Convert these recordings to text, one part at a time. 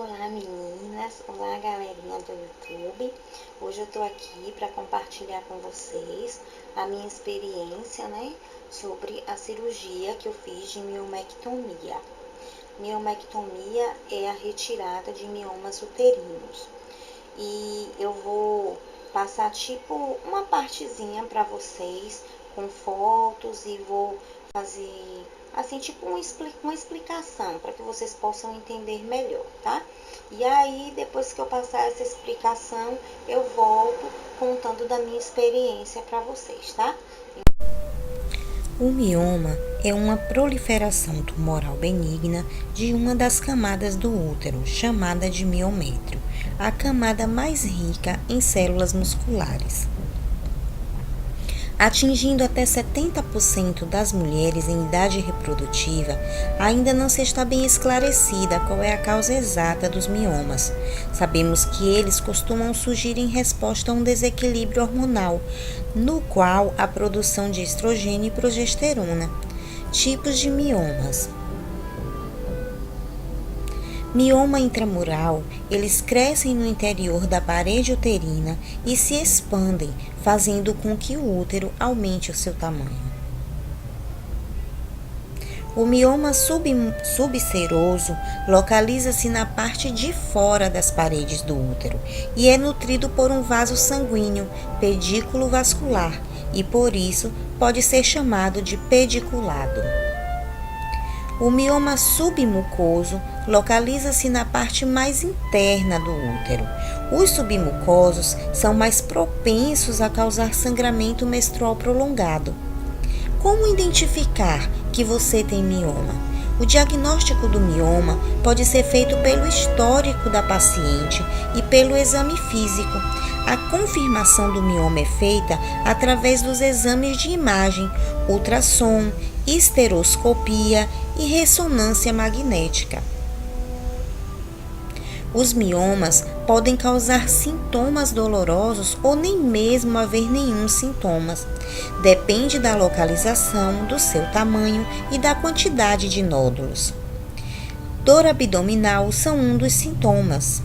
Olá meninas, olá galerinha do YouTube. Hoje eu tô aqui para compartilhar com vocês a minha experiência, sobre a cirurgia que eu fiz de miomectomia. Miomectomia é a retirada de miomas uterinos. E eu vou passar tipo uma partezinha para vocês com fotos e vou fazer assim tipo uma explicação para que vocês possam entender melhor, tá? E aí depois que eu passar essa explicação, eu volto contando da minha experiência para vocês, tá? O mioma é uma proliferação tumoral benigna de uma das camadas do útero, chamada de miométrio, a camada mais rica em células musculares. Atingindo até 70% das mulheres em idade reprodutiva, ainda não se está bem esclarecida qual é a causa exata dos miomas. Sabemos que eles costumam surgir em resposta a um desequilíbrio hormonal, no qual a produção de estrogênio e progesterona. Tipos de miomas. Mioma intramural, eles crescem no interior da parede uterina e se expandem, fazendo com que o útero aumente o seu tamanho. O mioma subseroso localiza-se na parte de fora das paredes do útero e é nutrido por um vaso sanguíneo, pedículo vascular, e por isso pode ser chamado de pediculado. O mioma submucoso localiza-se na parte mais interna do útero. Os submucosos são mais propensos a causar sangramento menstrual prolongado. Como identificar que você tem mioma? O diagnóstico do mioma pode ser feito pelo histórico da paciente e pelo exame físico. A confirmação do mioma é feita através dos exames de imagem, ultrassom, esteroscopia e ressonância magnética. Os miomas podem causar sintomas dolorosos ou nem mesmo haver nenhum sintomas. Depende da localização, do seu tamanho e da quantidade de nódulos. Dor abdominal são um dos sintomas.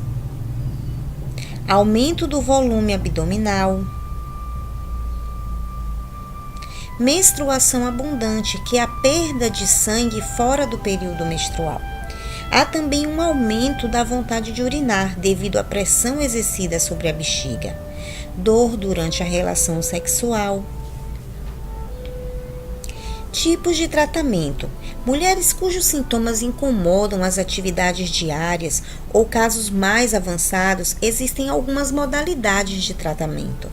Aumento do volume abdominal. Menstruação abundante, que é a perda de sangue fora do período menstrual. Há também um aumento da vontade de urinar devido à pressão exercida sobre a bexiga. Dor durante a relação sexual. Tipos de tratamento. Mulheres cujos sintomas incomodam as atividades diárias ou casos mais avançados, existem algumas modalidades de tratamento.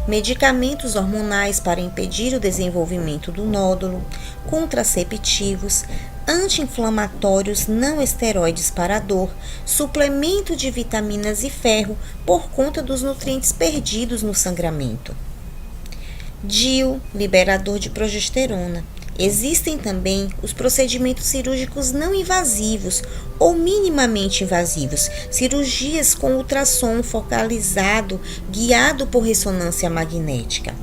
Medicamentos hormonais para impedir o desenvolvimento do nódulo, contraceptivos, anti-inflamatórios não esteroides para a dor, suplemento de vitaminas e ferro por conta dos nutrientes perdidos no sangramento. DIU, liberador de progesterona. Existem também os procedimentos cirúrgicos não invasivos ou minimamente invasivos, cirurgias com ultrassom focalizado guiado por ressonância magnética.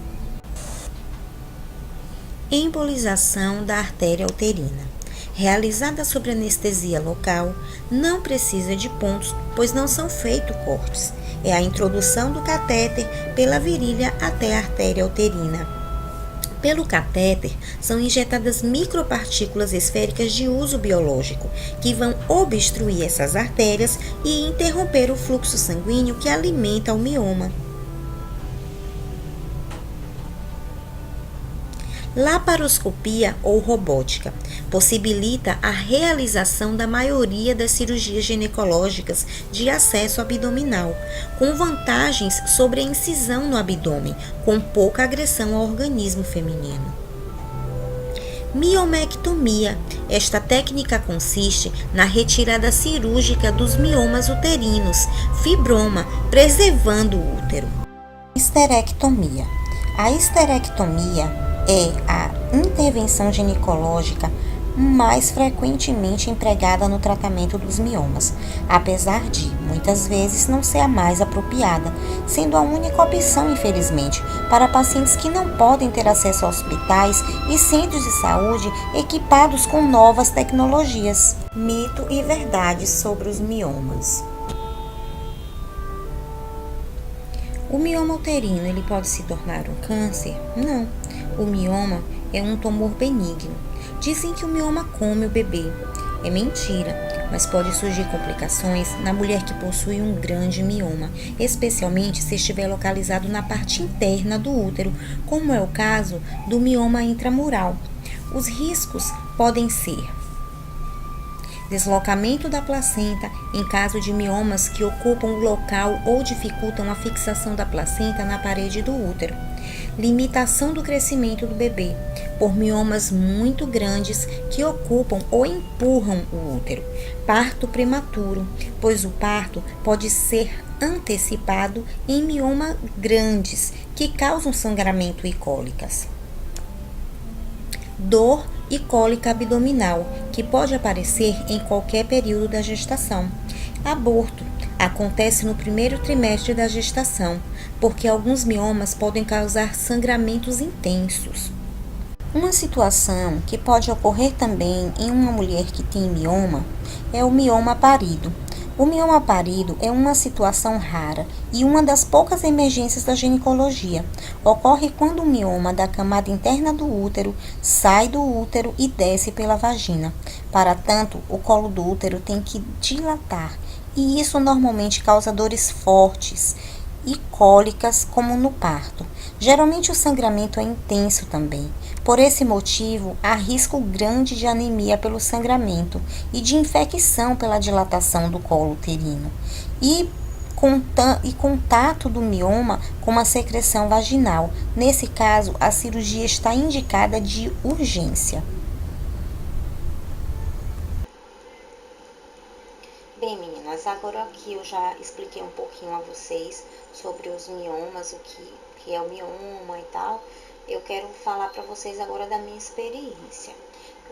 Embolização da artéria uterina. Realizada sob anestesia local, não precisa de pontos, pois não são feitos cortes. É a introdução do catéter pela virilha até a artéria uterina. Pelo catéter, são injetadas micropartículas esféricas de uso biológico, que vão obstruir essas artérias e interromper o fluxo sanguíneo que alimenta o mioma. Laparoscopia ou robótica possibilita a realização da maioria das cirurgias ginecológicas de acesso abdominal, com vantagens sobre a incisão no abdômen, com pouca agressão ao organismo feminino. Miomectomia. Esta técnica consiste na retirada cirúrgica dos miomas uterinos, fibroma, preservando o útero. Histerectomia. A histerectomia é a intervenção ginecológica mais frequentemente empregada no tratamento dos miomas, apesar de, muitas vezes, não ser a mais apropriada, sendo a única opção, infelizmente, para pacientes que não podem ter acesso a hospitais e centros de saúde equipados com novas tecnologias. Mito e verdade sobre os miomas. O mioma uterino, ele pode se tornar um câncer? Não. O mioma é um tumor benigno. Dizem que o mioma come o bebê. É mentira, mas pode surgir complicações na mulher que possui um grande mioma, especialmente se estiver localizado na parte interna do útero, como é o caso do mioma intramural. Os riscos podem ser deslocamento da placenta em caso de miomas que ocupam o local ou dificultam a fixação da placenta na parede do útero. Limitação do crescimento do bebê por miomas muito grandes que ocupam ou empurram o útero. Parto prematuro, pois o parto pode ser antecipado em miomas grandes que causam sangramento e cólicas. Dor e cólica abdominal, que pode aparecer em qualquer período da gestação. Aborto acontece no primeiro trimestre da gestação, porque alguns miomas podem causar sangramentos intensos. Uma situação que pode ocorrer também em uma mulher que tem mioma é o mioma parido. O mioma parido é uma situação rara e uma das poucas emergências da ginecologia. Ocorre quando o mioma da camada interna do útero sai do útero e desce pela vagina. Para tanto, o colo do útero tem que dilatar e isso normalmente causa dores fortes e cólicas, como no parto. Geralmente o sangramento é intenso também. Por esse motivo, há risco grande de anemia pelo sangramento e de infecção pela dilatação do colo uterino e contato do mioma com a secreção vaginal. Nesse caso, a cirurgia está indicada de urgência. Bem, meninas, agora que eu já expliquei um pouquinho a vocês sobre os miomas, que é o mioma e tal, eu quero falar para vocês agora da minha experiência.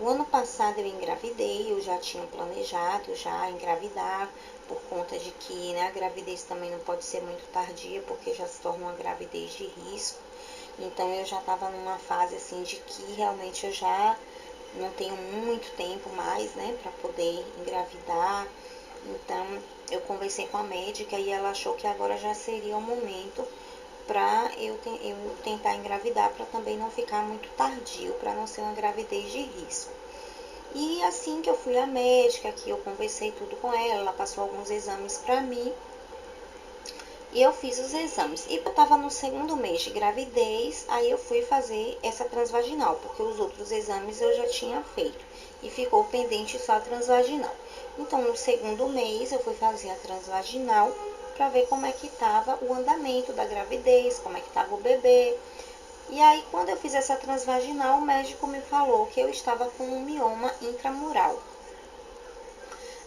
O ano passado eu engravidei, eu já tinha planejado já engravidar, por conta de que, né, a gravidez também não pode ser muito tardia, porque já se torna uma gravidez de risco. Então eu já estava numa fase assim de que realmente eu já não tenho muito tempo mais, né, para poder engravidar. Então eu conversei com a médica e ela achou que agora já seria o momento para eu tentar engravidar, para também não ficar muito tardio, para não ser uma gravidez de risco. E assim que eu fui à médica, que eu conversei tudo com ela passou alguns exames para mim e eu fiz os exames. E eu estava no segundo mês de gravidez, aí eu fui fazer essa transvaginal, porque os outros exames eu já tinha feito e ficou pendente só a transvaginal. Então, no segundo mês, eu fui fazer a transvaginal para ver como é que estava o andamento da gravidez, como é que estava o bebê. E aí, quando eu fiz essa transvaginal, o médico me falou que eu estava com um mioma intramural.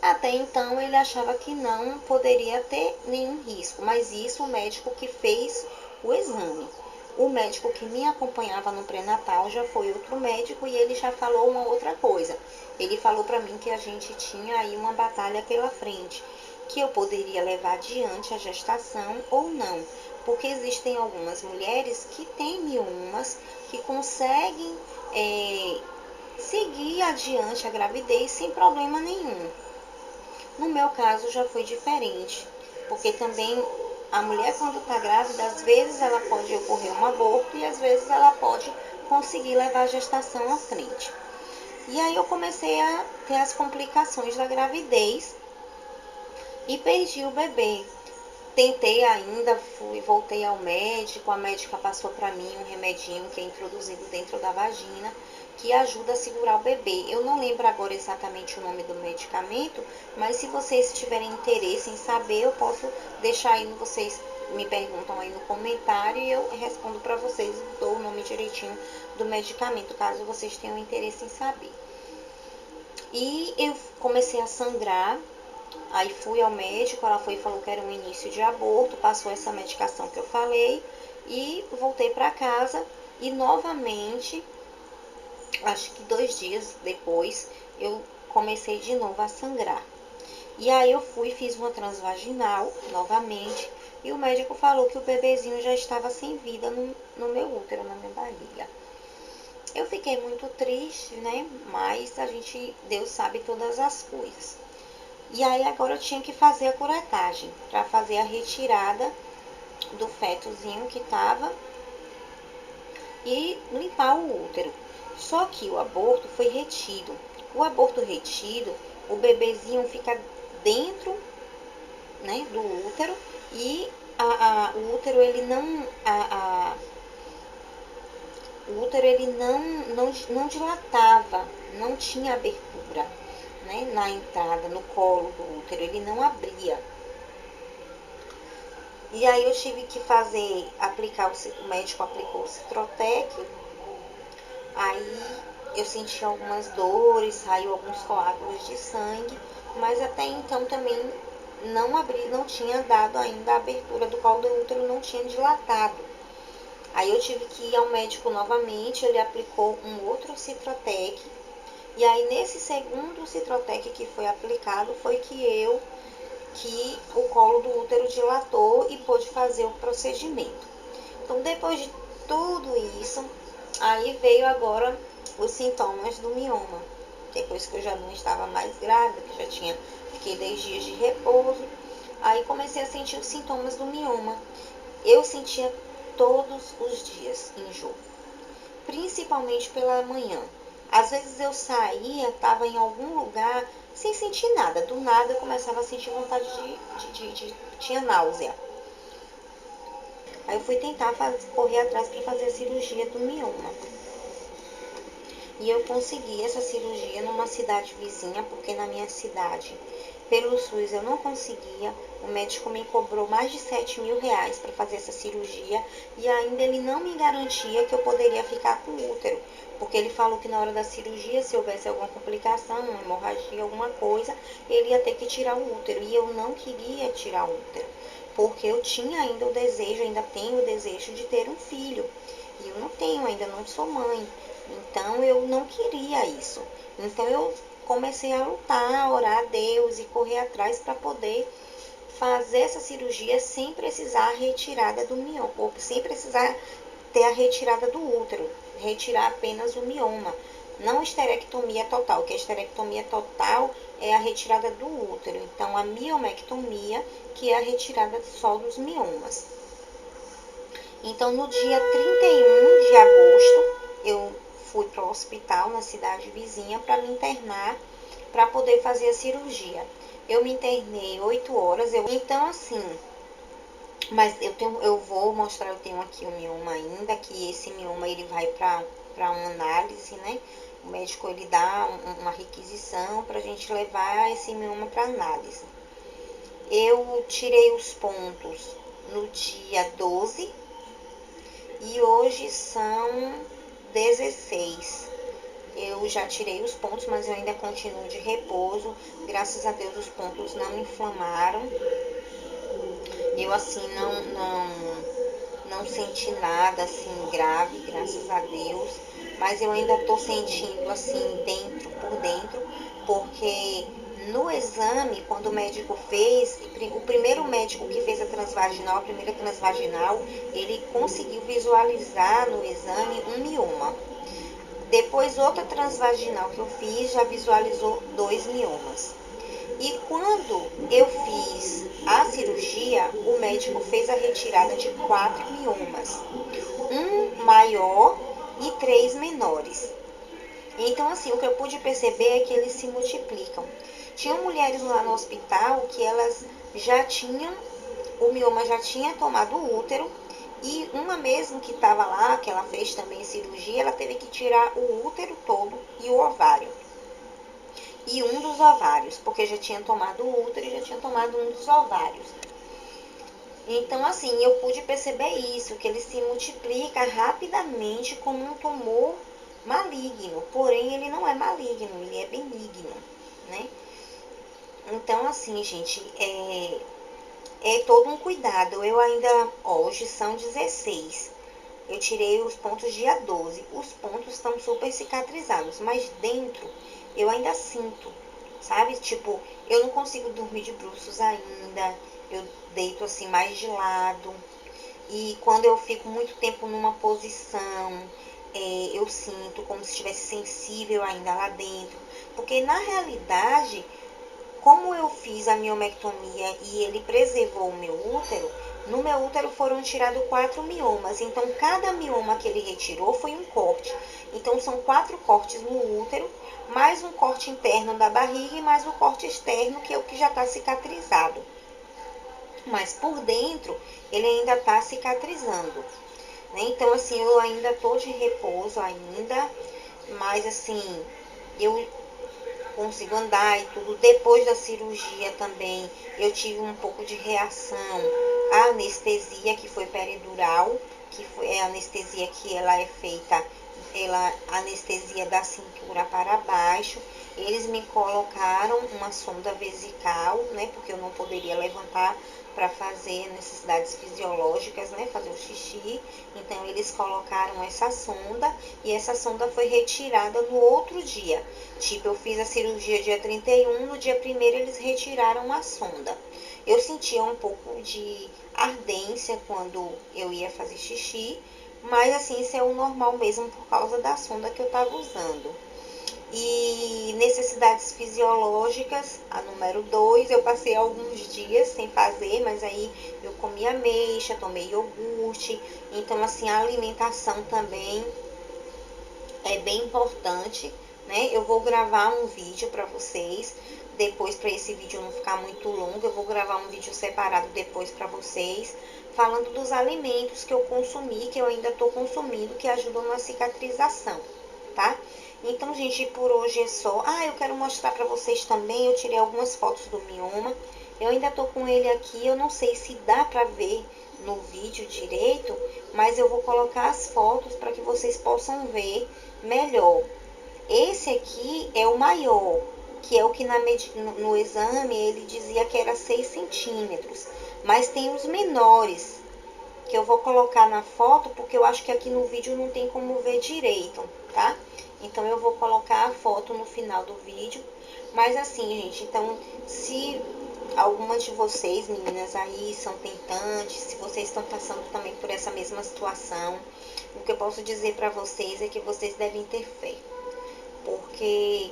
Até então, ele achava que não poderia ter nenhum risco, mas isso o médico que fez o exame. O médico que me acompanhava no pré-natal já foi outro médico e ele já falou uma outra coisa. Ele falou para mim que a gente tinha aí uma batalha pela frente, que eu poderia levar adiante a gestação ou não, porque existem algumas mulheres que têm miomas, que conseguem seguir adiante a gravidez sem problema nenhum. No meu caso já foi diferente, porque também a mulher quando está grávida, às vezes ela pode ocorrer um aborto e às vezes ela pode conseguir levar a gestação à frente. E aí eu comecei a ter as complicações da gravidez e perdi o bebê. Tentei ainda, voltei ao médico, a médica passou para mim um remedinho que é introduzido dentro da vagina, que ajuda a segurar o bebê. Eu não lembro agora exatamente o nome do medicamento, mas se vocês tiverem interesse em saber, eu posso deixar aí, vocês me perguntam aí no comentário e eu respondo para vocês, dou o nome direitinho do medicamento, caso vocês tenham interesse em saber. E eu comecei a sangrar. Aí fui ao médico, ela foi e falou que era um início de aborto, passou essa medicação que eu falei e voltei para casa e novamente, acho que 2 dias depois, eu comecei de novo a sangrar. E aí eu fiz uma transvaginal novamente, e o médico falou que o bebezinho já estava sem vida no meu útero, na minha barriga. Eu fiquei muito triste, né? Mas Deus sabe todas as coisas. E aí agora eu tinha que fazer a curetagem, para fazer a retirada do fetozinho que estava e limpar o útero. Só que o aborto foi retido. O aborto retido, o bebezinho fica dentro, né, do útero, e o útero ele não dilatava, não tinha abertura, né, na entrada, no colo do útero, ele não abria. E aí eu tive que o médico aplicou o Citrotec, aí eu senti algumas dores, saiu alguns coágulos de sangue, mas até então também não tinha dado ainda a abertura do colo do útero, não tinha dilatado. Aí eu tive que ir ao médico novamente, ele aplicou um outro Citrotec, e aí nesse segundo Citrotec que foi aplicado foi que o colo do útero dilatou e pôde fazer o procedimento. Então, depois de tudo isso, aí veio agora os sintomas do mioma. Depois que eu já não estava mais grávida, que fiquei 10 dias de repouso, aí comecei a sentir os sintomas do mioma. Eu sentia todos os dias enjoo, principalmente pela manhã. Às vezes eu saía, estava em algum lugar sem sentir nada. Do nada eu começava a sentir vontade tinha náusea. Aí eu fui tentar correr atrás para fazer a cirurgia do mioma. E eu consegui essa cirurgia numa cidade vizinha, porque na minha cidade, pelo SUS, eu não conseguia. O médico me cobrou mais de 7 mil reais para fazer essa cirurgia, e ainda ele não me garantia que eu poderia ficar com o útero, porque ele falou que na hora da cirurgia, se houvesse alguma complicação, uma hemorragia, alguma coisa, ele ia ter que tirar o útero, e eu não queria tirar o útero, porque eu tinha ainda ainda tenho o desejo de ter um filho, e eu não tenho, ainda não sou mãe. Então eu não queria isso. Então eu comecei a lutar, a orar a Deus e correr atrás para poder fazer essa cirurgia sem precisar a retirada do mioma, ou sem precisar ter a retirada do útero, retirar apenas o mioma. Não esterectomia total, que a esterectomia total é a retirada do útero. Então a miomectomia, que é a retirada só dos miomas. Então no dia 31 de agosto, eu fui para o hospital na cidade vizinha para me internar, para poder fazer a cirurgia. Eu me internei 8 horas, então assim, mas eu vou mostrar, eu tenho aqui o mioma ainda, que esse mioma ele vai para uma análise, né? O médico ele dá uma requisição para a gente levar esse mioma para análise. Eu tirei os pontos no dia 12 e hoje são 16. Eu já tirei os pontos, mas eu ainda continuo de repouso. Graças a Deus os pontos não inflamaram. Eu assim não senti nada assim grave, graças a Deus. Mas eu ainda tô sentindo assim por dentro, porque no exame, quando o médico fez, o primeiro médico que fez a primeira transvaginal, ele conseguiu visualizar no exame um mioma. Depois, outra transvaginal que eu fiz já visualizou 2 miomas. E quando eu fiz a cirurgia, o médico fez a retirada de 4 miomas. Um maior e 3 menores. Então, assim, o que eu pude perceber é que eles se multiplicam. Tinham mulheres lá no hospital que elas o mioma já tinha tomado o útero, e uma mesmo que estava lá, que ela fez também cirurgia, ela teve que tirar o útero todo e o ovário. E um dos ovários, porque já tinha tomado o útero e já tinha tomado um dos ovários. Então, assim, eu pude perceber isso, que ele se multiplica rapidamente como um tumor maligno. Porém, ele não é maligno, ele é benigno, né? Então, assim, gente, é todo um cuidado. Eu ainda, hoje são 16. Eu tirei os pontos dia 12. Os pontos estão super cicatrizados, mas dentro eu ainda sinto, sabe? Tipo, eu não consigo dormir de bruços ainda. Eu deito assim mais de lado. E quando eu fico muito tempo numa posição, eu sinto como se estivesse sensível ainda lá dentro. Porque na realidade, como eu fiz a miomectomia e ele preservou o meu útero, no meu útero foram tirados 4 miomas. Então, cada mioma que ele retirou foi um corte. Então, são 4 cortes no útero, mais um corte interno da barriga e mais um corte externo, que é o que já está cicatrizado. Mas por dentro, ele ainda está cicatrizando. Né? Então, assim, eu ainda estou de repouso ainda, mas assim, eu consigo andar e tudo. Depois da cirurgia também, eu tive um pouco de reação à anestesia, que foi peridural, que é a anestesia que ela é feita, anestesia da cintura para baixo. Eles me colocaram uma sonda vesical, né, porque eu não poderia levantar para fazer necessidades fisiológicas, né, fazer o xixi. Então, eles colocaram essa sonda e essa sonda foi retirada no outro dia. Tipo, eu fiz a cirurgia dia 31, no dia 1º eles retiraram a sonda. Eu sentia um pouco de ardência quando eu ia fazer xixi, mas assim, isso é o normal mesmo por causa da sonda que eu estava usando. E necessidades fisiológicas, a número 2, eu passei alguns dias sem fazer, mas aí eu comi ameixa, tomei iogurte. Então, assim, a alimentação também é bem importante, né? Eu vou gravar um vídeo para vocês, depois, para esse vídeo não ficar muito longo, eu vou gravar um vídeo separado depois para vocês, falando dos alimentos que eu consumi, que eu ainda estou consumindo, que ajudam na cicatrização, tá? Então, gente, por hoje é só. Eu quero mostrar para vocês também, eu tirei algumas fotos do mioma. Eu ainda tô com ele aqui, eu não sei se dá para ver no vídeo direito, mas eu vou colocar as fotos para que vocês possam ver melhor. Esse aqui é o maior, que é o que no exame ele dizia que era 6 centímetros. Mas tem os menores, que eu vou colocar na foto, porque eu acho que aqui no vídeo não tem como ver direito, tá? Então, eu vou colocar a foto no final do vídeo. Mas assim, gente, então, se algumas de vocês, meninas, aí são tentantes, se vocês estão passando também por essa mesma situação, o que eu posso dizer para vocês é que vocês devem ter fé. Porque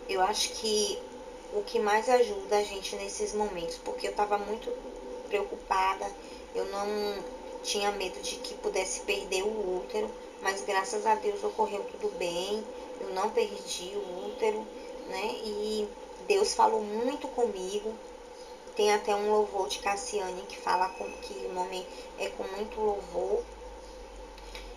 eu acho que o que mais ajuda a gente nesses momentos, porque eu estava muito preocupada, eu não tinha medo de que pudesse perder o útero, mas graças a Deus ocorreu tudo bem, eu não perdi o útero, né? E Deus falou muito comigo. Tem até um louvor de Cassiane que fala que o nome é com muito louvor.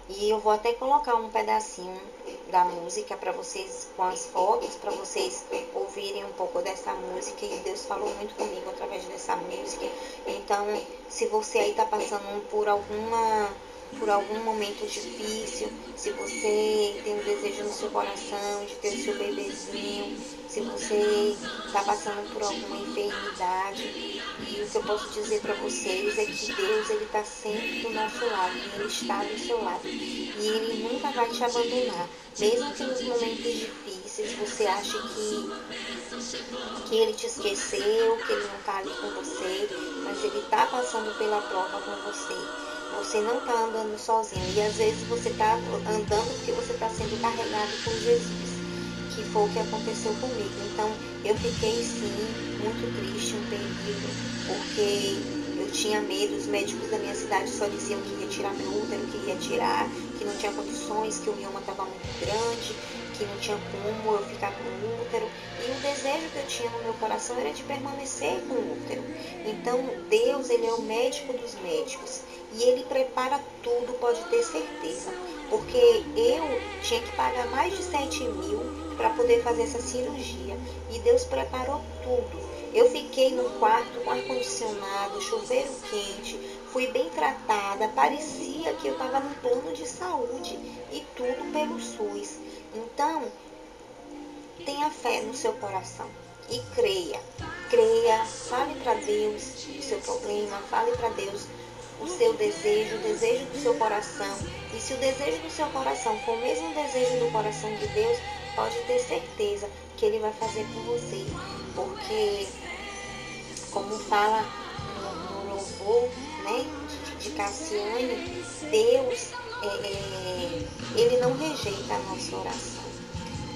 E eu vou até colocar um pedacinho da música para vocês, com as fotos, para vocês ouvirem um pouco dessa música. E Deus falou muito comigo através dessa música. Então, se você aí está passando por algum momento difícil, se você tem um desejo no seu coração de ter o seu bebezinho, se você está passando por alguma enfermidade, e o que eu posso dizer para vocês é que Deus, ele está sempre do nosso lado, ele está do seu lado, e ele nunca vai te abandonar, mesmo que nos momentos difíceis você ache que ele te esqueceu, que ele não está ali com você, mas ele está passando pela prova com você. Você não está andando sozinho. E às vezes você está andando porque você está sendo carregado por Jesus, que foi o que aconteceu comigo. Então, eu fiquei sim muito triste um período, porque eu tinha medo. Os médicos da minha cidade só diziam que ia tirar meu útero, que ia tirar, que não tinha condições, que o mioma estava muito grande, que não tinha como eu ficar com o útero. E o desejo que eu tinha no meu coração era de permanecer com o útero. Então, Deus, ele é o médico dos médicos. E ele prepara tudo, pode ter certeza. Porque eu tinha que pagar mais de 7 mil para poder fazer essa cirurgia. E Deus preparou tudo. Eu fiquei no quarto com ar-condicionado, chuveiro quente, fui bem tratada, parecia que eu estava num plano de saúde. E tudo pelo SUS. Então, tenha fé no seu coração e creia. Creia, fale para Deus o seu problema, fale para Deus o seu desejo, o desejo do seu coração. E se o desejo do seu coração for o mesmo desejo do coração de Deus, pode ter certeza que Ele vai fazer por você. Porque, como fala no louvor, né, de Cassiane, Deus, Ele não rejeita a nossa oração.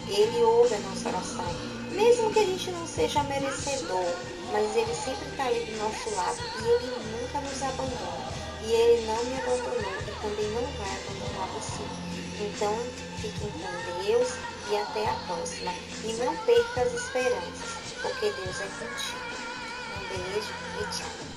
Ele ouve a nossa oração. Mesmo que a gente não seja merecedor, mas Ele sempre está ali do nosso lado. E Ele nunca nos abandona. E Ele não me abandonou e também não vai abandonar você. Então, fiquem com Deus e até a próxima. E não perca as esperanças, porque Deus é contigo. Um beijo e tchau.